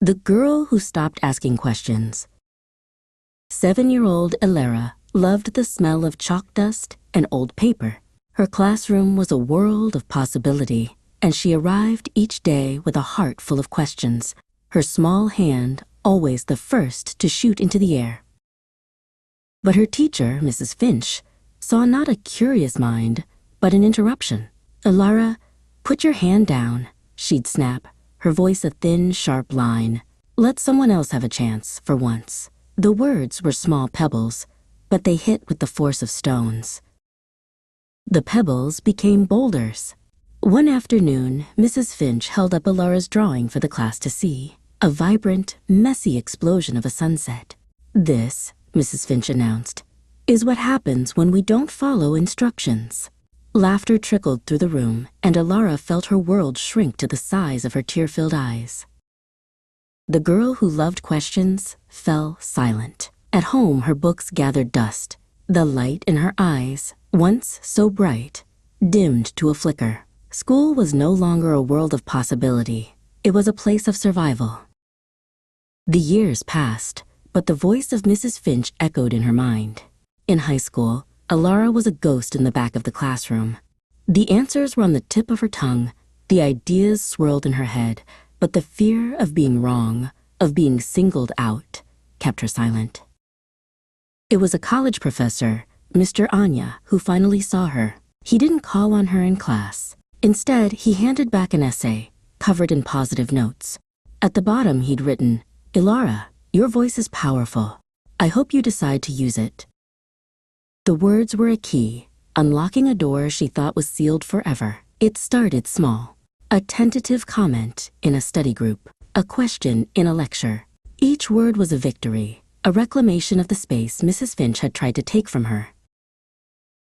The Girl Who Stopped Asking Questions. 7-year-old Elara loved the smell of chalk dust and old paper. Her classroom was a world of possibility, and she arrived each day with a heart full of questions, her small hand always the first to shoot into the air. But her teacher, Mrs. Finch, saw not a curious mind, but an interruption. "Elara, put your hand down," she'd snap, her voice a thin, sharp line. "Let someone else have a chance, for once." The words were small pebbles, but they hit with the force of stones. The pebbles became boulders. One afternoon, Mrs. Finch held up Elara's drawing for the class to see, a vibrant, messy explosion of a sunset. "This," Mrs. Finch announced, "is what happens when we don't follow instructions." Laughter trickled through the room, and Elara felt her world shrink to the size of her tear-filled eyes. The girl who loved questions fell silent. At home, her books gathered dust. The light in her eyes, once so bright, dimmed to a flicker. School was no longer a world of possibility. It was a place of survival. The years passed, but the voice of Mrs. Finch echoed in her mind. In high school, Elara was a ghost in the back of the classroom. The answers were on the tip of her tongue, the ideas swirled in her head, but the fear of being wrong, of being singled out, kept her silent. It was a college professor, Mr. Anya, who finally saw her. He didn't call on her in class. Instead, he handed back an essay, covered in positive notes. At the bottom, he'd written, "Elara, your voice is powerful. I hope you decide to use it." The words were a key, unlocking a door she thought was sealed forever. It started small. A tentative comment in a study group, a question in a lecture. Each word was a victory, a reclamation of the space Mrs. Finch had tried to take from her.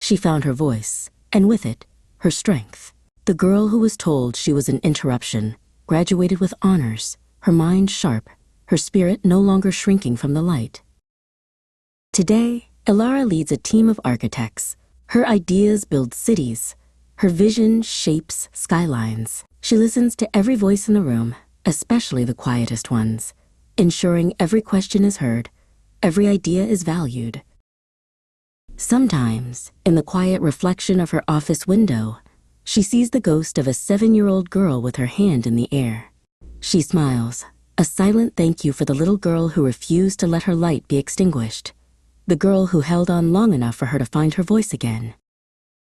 She found her voice, and with it, her strength. The girl who was told she was an interruption graduated with honors, her mind sharp, her spirit no longer shrinking from the light. Today, Elara leads a team of architects. Her ideas build cities. Her vision shapes skylines. She listens to every voice in the room, especially the quietest ones, ensuring every question is heard, every idea is valued. Sometimes, in the quiet reflection of her office window, she sees the ghost of a 7-year-old girl with her hand in the air. She smiles, a silent thank you for the little girl who refused to let her light be extinguished. The girl who held on long enough for her to find her voice again.